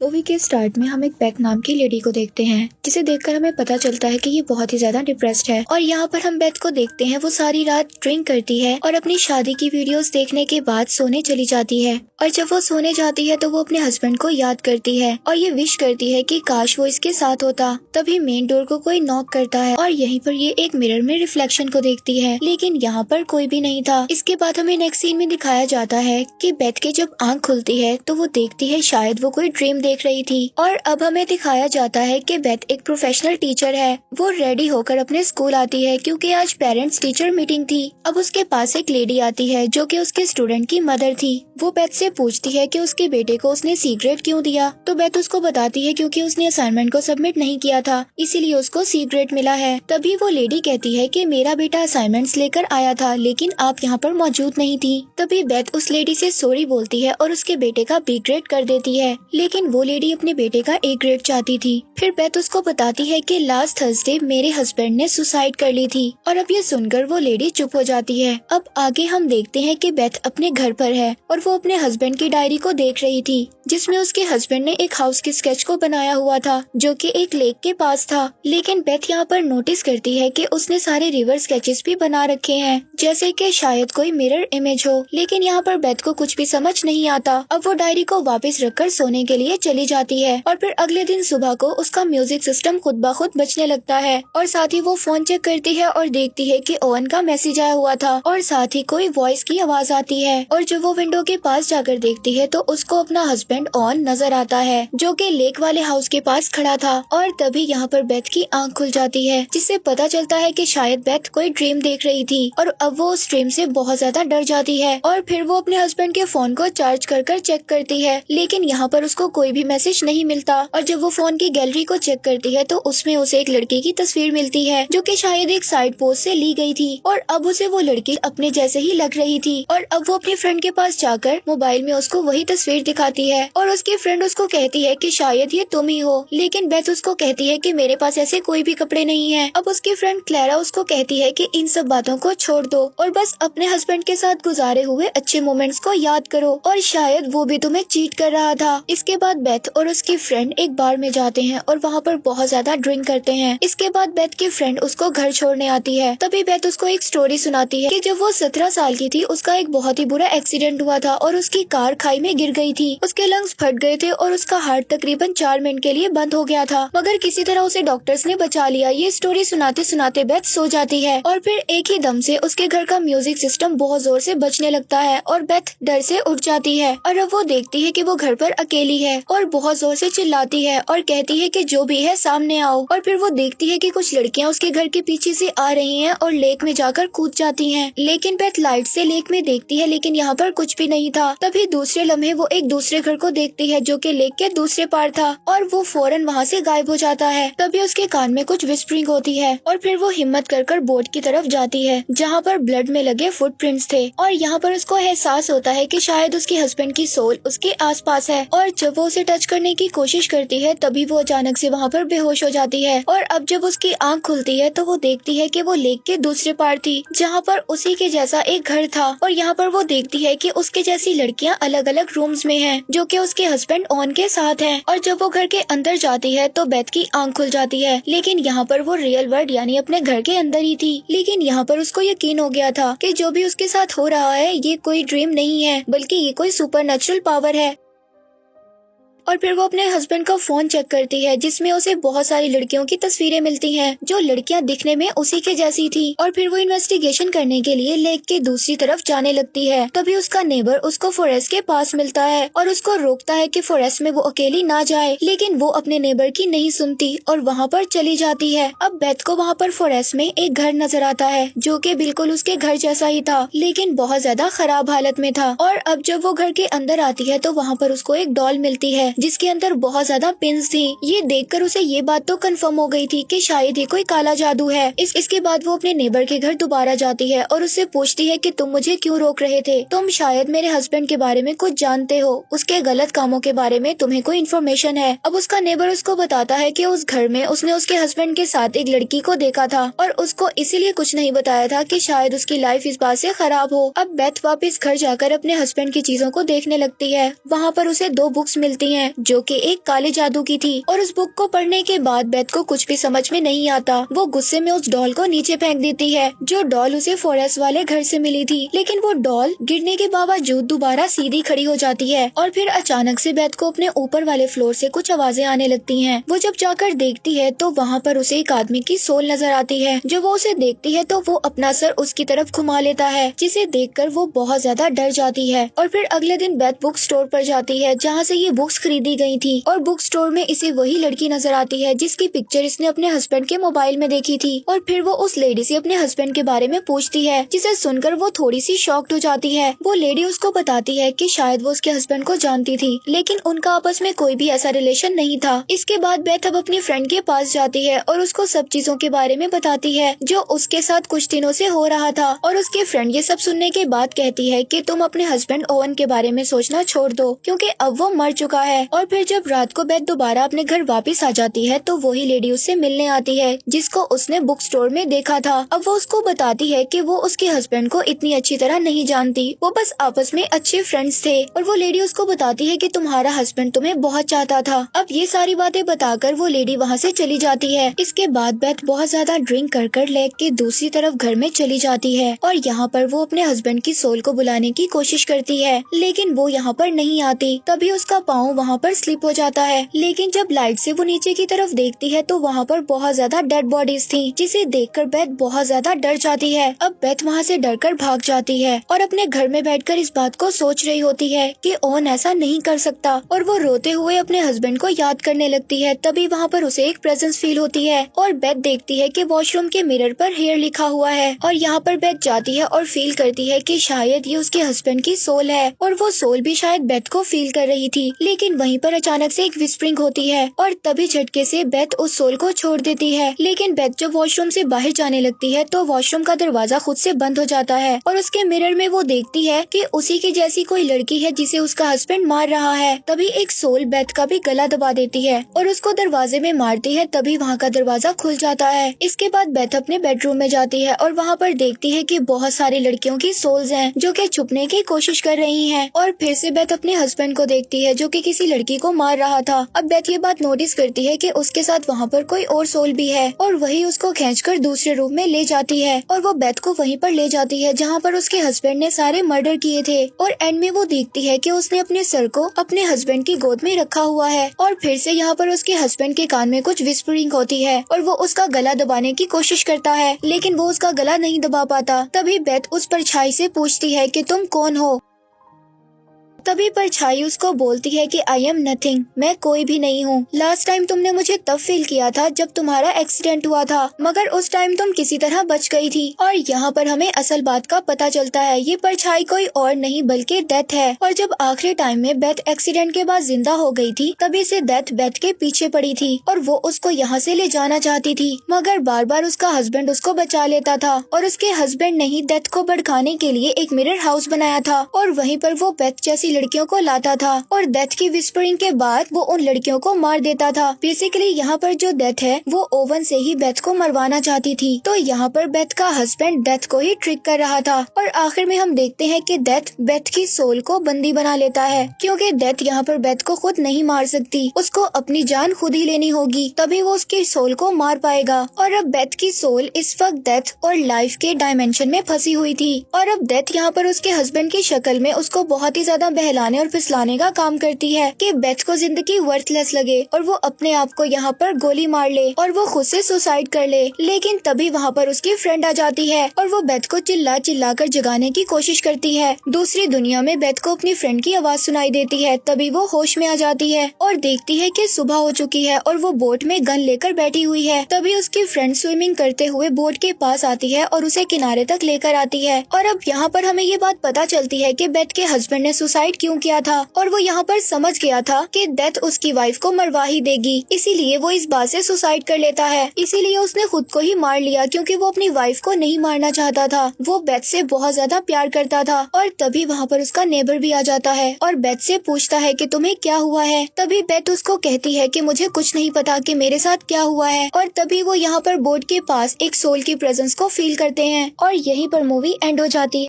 Movie के start में हम एक बेथ नाम की लेडी को देखते हैं, जिसे देखकर हमें पता चलता है कि ये बहुत ही ज्यादा डिप्रेस्ड है। और यहाँ पर हम बेथ को देखते हैं, वो सारी रात ड्रिंक करती है और अपनी शादी की वीडियोस देखने के बाद सोने चली जाती है। और जब वो सोने जाती है तो वो अपने हस्बैंड को याद करती है और ये विश करती है कि काश वो इसके साथ होता। तभी मेन डोर को कोई नॉक करता है और यहीं पर ये एक मिरर में रिफ्लेक्शन को देखती है, लेकिन यहाँ पर कोई भी नहीं था। इसके बाद हमें नेक्स्ट सीन में दिखाया जाता है कि बेथ की जब आंख खुलती है तो वो देखती है शायद वो कोई ड्रीम देख रही थी। और अब हमें दिखाया जाता है कि बेथ एक प्रोफेशनल टीचर है। वो रेडी होकर अपने स्कूल आती है क्योंकि आज पेरेंट्स टीचर मीटिंग थी। अब उसके पास एक लेडी आती है जो कि उसके स्टूडेंट की मदर थी। वो बेथ से पूछती है कि उसके बेटे को उसने सीक्रेट क्यों दिया, तो बेथ उसको बताती है क्योंकि उसने असाइनमेंट को सबमिट नहीं किया था, इसीलिए उसको सीक्रेट मिला है। तभी वो लेडी कहती है कि मेरा बेटा असाइनमेंट्स लेकर आया था लेकिन आप यहाँ पर मौजूद नहीं थी। तभी बेथ उस लेडी से सॉरी बोलती है और उसके बेटे का बी ग्रेड कर देती है, लेकिन वो लेडी अपने बेटे का ए ग्रेड चाहती थी। फिर बेथ उसको बताती है कि लास्ट थर्सडे मेरे हस्बैंड ने सुसाइड कर ली थी। और अब ये सुनकर वो लेडी चुप हो जाती है। अब आगे हम देखते हैं कि बेथ अपने घर पर है और वो अपने हस्बैंड की डायरी को देख रही थी, जिसमें उसके हस्बैंड ने एक हाउस के स्केच को बनाया हुआ था जो कि एक लेक के पास था। लेकिन बेथ यहाँ पर नोटिस करती है कि उसने सारे रिवर स्केचेस भी बना रखे हैं, जैसे कि शायद कोई मिरर इमेज हो। लेकिन यहाँ पर बेथ को कुछ भी समझ नहीं आता। अब वो डायरी को वापस रखकर सोने के लिए चली जाती है और फिर अगले दिन सुबह को उसका म्यूजिक सिस्टम खुद ब खुद बजने लगता है। और साथ ही वो फोन चेक करती है और देखती है कि ओवन का मैसेज आया हुआ था और साथ ही कोई वॉइस की आवाज आती है। और जब वो विंडो के पास जाकर देखती है तो उसको अपना हस्बैंड ऑन नजर आता है जो कि लेक वाले हाउस के पास खड़ा था। और तभी यहाँ पर बेथ की आंख खुल जाती है, जिससे पता चलता है कि शायद बेथ कोई ड्रीम देख रही थी। और अब वो उस ड्रीम से बहुत ज्यादा डर जाती है और फिर वो अपने हस्बैंड के फोन को चार्ज कर चेक करती है, लेकिन यहाँ पर उसको कोई भी मैसेज नहीं मिलता। और जब वो फोन की गैलरी को चेक करती है तो उसमें उसे एक लड़की की तस्वीर मिलती है जो कि शायद एक साइड पोस्ट से ली गई थी। और अब उसे वो लड़की अपने जैसे ही लग रही थी। और अब वो अपने फ्रेंड के पास जाकर मोबाइल में उसको वही तस्वीर दिखाती है और उसकी फ्रेंड उसको कहती है कि शायद ये तुम ही हो। लेकिन बेथ उसको कहती है कि मेरे पास ऐसे कोई भी कपड़े नहीं है। अब उसकी फ्रेंड क्लैरा उसको कहती है कि इन सब बातों को छोड़ दो और बस अपने हस्बैंड के साथ गुजारे हुए अच्छे मोमेंट्स को याद करो और शायद वो भी तुम्हें चीट कर रहा था। इसके बाद बेथ और उसकी फ्रेंड एक बार में जाते हैं और वहाँ पर बहुत ज्यादा ड्रिंक करते हैं। इसके बाद बेथ की फ्रेंड उसको घर छोड़ने आती है। तभी बेथ उसको एक स्टोरी सुनाती है कि जब वो 17 साल की थी उसका एक बहुत ही बुरा एक्सीडेंट हुआ था और उसकी कार खाई में गिर गई थी। उसके लंग्स फट गए थे और उसका हार्ट तकरीबन 4 मिनट के लिए बंद हो गया था, मगर किसी तरह उसे डॉक्टर्स ने बचा लिया। ये स्टोरी सुनाते सुनाते बेथ सो जाती है और फिर एक ही दम से उसके घर का म्यूजिक सिस्टम बहुत जोर से बजने लगता है और बेथ डर से उठ जाती है। और अब वो देखती है कि वो घर पर अकेली है और बहुत जोर से चिल्लाती है और कहती है कि जो भी है सामने आओ। और फिर वो देखती है कि कुछ लड़कियां उसके घर के पीछे से आ रही हैं और लेक में जाकर कूद जाती हैं। लेकिन बेथ लाइट से लेक में देखती है लेकिन यहाँ पर कुछ भी नहीं था। तभी दूसरे लम्हे वो एक दूसरे घर को देखती है जो कि लेक के दूसरे पार था और वो फौरन वहाँ से गायब हो जाता है। तभी उसके कान में कुछ विस्परिंग होती है और फिर वो हिम्मत कर बोट की तरफ जाती है जहाँ पर ब्लड में लगे फुटप्रिंट्स थे। और यहाँ पर उसको एहसास होता है कि शायद उसके हस्बैंड की सोल उसके आसपास है। और जब वो उसे टच करने की कोशिश करती है तभी वो अचानक से वहाँ पर बेहोश हो जाती है। और अब जब उसकी आंख खुलती है तो वो देखती है कि वो लेक के दूसरे पार थी जहाँ पर उसी के जैसा एक घर था। और यहाँ पर वो देखती है कि उसके जैसी लड़कियाँ अलग अलग रूम्स में हैं जो कि उसके हस्बैंड ऑन के साथ हैं। और जब वो घर के अंदर जाती है तो बेथ की आंख खुल जाती है, लेकिन यहाँ पर वो रियल वर्ल्ड यानी अपने घर के अंदर ही थी। लेकिन यहाँ पर उसको यकीन हो गया था कि जो भी उसके साथ हो रहा है ये कोई ड्रीम नहीं है बल्कि ये कोई सुपरनैचुरल पावर है। और फिर वो अपने हस्बैंड का फोन चेक करती है जिसमें उसे बहुत सारी लड़कियों की तस्वीरें मिलती हैं जो लड़कियां दिखने में उसी के जैसी थी। और फिर वो इन्वेस्टिगेशन करने के लिए लेक के दूसरी तरफ जाने लगती है। तभी उसका नेबर उसको फॉरेस्ट के पास मिलता है और उसको रोकता है कि फॉरेस्ट में वो अकेली ना जाए, लेकिन वो अपने नेबर की नहीं सुनती और वहाँ पर चली जाती है। अब बेथ को वहाँ पर फॉरेस्ट में एक घर नजर आता है जो कि बिल्कुल उसके घर जैसा ही था लेकिन बहुत ज्यादा खराब हालत में था। और अब जब वो घर के अंदर आती है तो वहाँ पर उसको एक डॉल मिलती है जिसके अंदर बहुत ज्यादा पिन्स थी। ये देखकर उसे ये बात तो कंफर्म हो गई थी कि शायद ये कोई काला जादू है। इसके बाद वो अपने नेबर के घर दोबारा जाती है और उससे पूछती है कि तुम मुझे क्यों रोक रहे थे, तुम शायद मेरे हस्बैंड के बारे में कुछ जानते हो, उसके गलत कामों के बारे में तुम्हें कोई इन्फॉर्मेशन है। अब उसका नेबर उसको बताता है कि उस घर में उसने उसके हस्बैंड के साथ एक लड़की को देखा था और उसको इसीलिए कुछ नहीं बताया था कि शायद उसकी लाइफ इस बात से खराब हो। अब बेथ वापस घर जाकर अपने हस्बैंड की चीजों को देखने लगती है। वहाँ पर उसे 2 बुक्स मिलती हैं हैं जो कि एक काले जादू की थी। और उस बुक को पढ़ने के बाद बेथ को कुछ भी समझ में नहीं आता। वो गुस्से में उस डॉल को नीचे फेंक देती है जो डॉल उसे फॉरेस्ट वाले घर से मिली थी। लेकिन वो डॉल गिरने के बावजूद दोबारा सीधी खड़ी हो जाती है और फिर अचानक से बेथ को अपने ऊपर वाले फ्लोर से कुछ आवाजें आने लगती हैं। वो जब जाकर देखती है तो वहाँ पर उसे एक आदमी की सोल नजर आती है। जब वो उसे देखती है तो वो अपना सर उसकी तरफ घुमा लेता है, जिसे देखकर वो बहुत ज्यादा डर जाती है। और फिर अगले दिन बेथ बुक स्टोर पर जाती है जहाँ से ये बुक्स खरीदी गई थी। और बुक स्टोर में इसे वही लड़की नजर आती है जिसकी पिक्चर इसने अपने हस्बैंड के मोबाइल में देखी थी। और फिर वो उस लेडी से अपने हस्बैंड के बारे में पूछती है, जिसे सुनकर वो थोड़ी सी शॉक्ड हो जाती है। वो लेडी उसको बताती है कि शायद वो उसके हस्बैंड को जानती थी, लेकिन उनका आपस में कोई भी ऐसा रिलेशन नहीं था। इसके बाद बेथ अब अपनी फ्रेंड के पास जाती है और उसको सब चीजों के बारे में बताती है जो उसके साथ कुछ दिनों से हो रहा था। और उसके फ्रेंड ये सब सुनने के बाद कहती है कि तुम अपने हस्बैंड ओवन के बारे में सोचना छोड़ दो, क्योंकि अब वो मर चुका है। और फिर जब रात को बेथ दोबारा अपने घर वापस आ जाती है तो वही लेडी उससे मिलने आती है जिसको उसने बुक स्टोर में देखा था। अब वो उसको बताती है कि वो उसके हस्बैंड को इतनी अच्छी तरह नहीं जानती, वो बस आपस में अच्छे फ्रेंड्स थे। और वो लेडी उसको बताती है कि तुम्हारा हस्बैंड तुम्हें बहुत चाहता था। अब ये सारी बातें बताकर वो लेडी वहाँ से चली जाती है। इसके बाद बेथ बहुत ज्यादा ड्रिंक कर लेक के दूसरी तरफ घर में चली जाती है और यहाँ पर वो अपने हस्बैंड की सोल को बुलाने की कोशिश करती है, लेकिन वो यहाँ पर नहीं आती। तभी उसका पाँव वहाँ पर स्लिप हो जाता है। लेकिन जब लाइट से वो नीचे की तरफ देखती है तो वहाँ पर बहुत ज्यादा डेड बॉडीज थी, जिसे देखकर बेथ बहुत ज्यादा डर जाती है। अब बेथ वहाँ से डरकर भाग जाती है और अपने घर में बैठकर इस बात को सोच रही होती है कि ओवन ऐसा नहीं कर सकता। और वो रोते हुए अपने हस्बैंड को याद करने लगती है। तभी वहाँ पर उसे एक प्रेजेंस फील होती है और बेथ देखती है कि वॉशरूम के मिरर पर हेयर लिखा हुआ है। और यहाँ पर बेथ जाती है और फील करती है कि शायद ये उसके हस्बैंड की सोल है और वो सोल भी शायद बेथ को फील कर रही थी। लेकिन वहीं पर अचानक से एक विस्परिंग होती है और तभी झटके से बेथ उस सोल को छोड़ देती है। लेकिन बेथ जब वॉशरूम से बाहर जाने लगती है तो वॉशरूम का दरवाजा खुद से बंद हो जाता है और उसके मिरर में वो देखती है कि उसी की जैसी कोई लड़की है जिसे उसका हस्बैंड मार रहा है। तभी एक सोल बेथ का भी गला दबा देती है और उसको दरवाजे में मारती है। तभी वहाँ का दरवाजा खुल जाता है। इसके बाद बेथ अपने बेडरूम में जाती है और वहाँ पर देखती है कि बहुत सारी लड़कियों की सोल्स हैं जो कि छुपने की कोशिश कर रही हैं। और फिर से बेथ अपने हस्बैंड को देखती है जो कि किसी लड़की को मार रहा था। अब बेथ ये बात नोटिस करती है कि उसके साथ वहाँ पर कोई और सोल भी है और वही उसको खींचकर दूसरे रूम में ले जाती है और वो बेथ को वहीं पर ले जाती है जहाँ पर उसके हस्बैंड ने सारे मर्डर किए थे। और एंड में वो देखती है कि उसने अपने सर को अपने हस्बैंड की गोद में रखा हुआ है। और फिर से यहाँ पर उसके हस्बैंड के कान में कुछ विस्परिंग होती है और वो उसका गला दबाने की कोशिश करता है, लेकिन वो उसका गला नहीं दबा पाता। तभी बेथ उस परछाई से पूछती है कि तुम कौन हो। तभी परछाई उसको बोलती है कि आई एम नथिंग, मैं कोई भी नहीं हूँ। लास्ट टाइम तुमने मुझे तब फील किया था जब तुम्हारा एक्सीडेंट हुआ था, मगर उस टाइम तुम किसी तरह बच गई थी। और यहाँ पर हमें असल बात का पता चलता है, ये परछाई कोई और नहीं बल्कि डेथ है। और जब आखिरी टाइम में बेथ एक्सीडेंट के बाद जिंदा हो गई थी तभी से डेथ बेथ के पीछे पड़ी थी और वो उसको यहाँ से ले जाना चाहती थी, मगर बार बार उसका हस्बैंड उसको बचा लेता था। और उसके हस्बैंड ने ही डेथ को भड़काने के लिए एक मिरर हाउस बनाया था और वहीं पर वो बेथ जैसी लड़कियों को लाता था और डेथ की विस्परिंग के बाद वो उन लड़कियों को मार देता था। बेसिकली यहाँ पर जो डेथ है वो ओवन से ही बेथ को मरवाना चाहती थी। तो यहाँ पर बेथ का हस्बैंड डेथ को ही ट्रिक कर रहा था और आखिर में हम देखते हैं कि डेथ बेथ की सोल को बंदी बना लेता है, क्योंकि डेथ यहाँ पर बेथ को खुद नहीं मार सकती, उसको अपनी जान खुद ही लेनी होगी, तभी वो उसकी सोल को मार पाएगा। और अब बेथ की सोल इस वक्त डेथ और लाइफ के डायमेंशन में फंसी हुई थी और अब डेथ यहाँ पर उसके हस्बैंड की शक्ल में उसको बहुत ही ज्यादा बहलाने और फिसलाने का काम करती है कि बेथ को जिंदगी वर्थलेस लगे और वो अपने आप को यहाँ पर गोली मार ले और वो खुद से सुसाइड कर ले। लेकिन तभी वहाँ पर उसकी फ्रेंड आ जाती है और वो बेथ को चिल्ला चिल्ला कर जगाने की कोशिश करती है। दूसरी दुनिया में बेथ को अपनी फ्रेंड की आवाज सुनाई देती है। तभी वो होश में आ जाती है और देखती है कि सुबह हो चुकी है और वो बोट में गन लेकर बैठी हुई है। तभी उसकी फ्रेंड स्विमिंग करते हुए बोट के पास आती है और उसे किनारे तक लेकर आती है। और अब यहाँ पर हमें ये बात पता चलती है कि बेथ के हस्बैंड ने सुसाइड क्यों किया था और वो यहाँ पर समझ गया था कि डेथ उसकी वाइफ को मरवा ही देगी, इसीलिए वो इस बात से सुसाइड कर लेता है। इसीलिए उसने खुद को ही मार लिया क्योंकि वो अपनी वाइफ को नहीं मारना चाहता था, वो बेथ से बहुत ज्यादा प्यार करता था। और तभी वहाँ पर उसका नेबर भी आ जाता है और बेथ से पूछता है कि तुम्हें क्या हुआ है। तभी बेथ उसको कहती है कि मुझे कुछ नहीं पता कि मेरे साथ क्या हुआ है। और तभी वो यहाँ पर बोट के पास एक सोल की प्रेजेंस को फील करते हैं और यहीं पर मूवी एंड हो जाती है।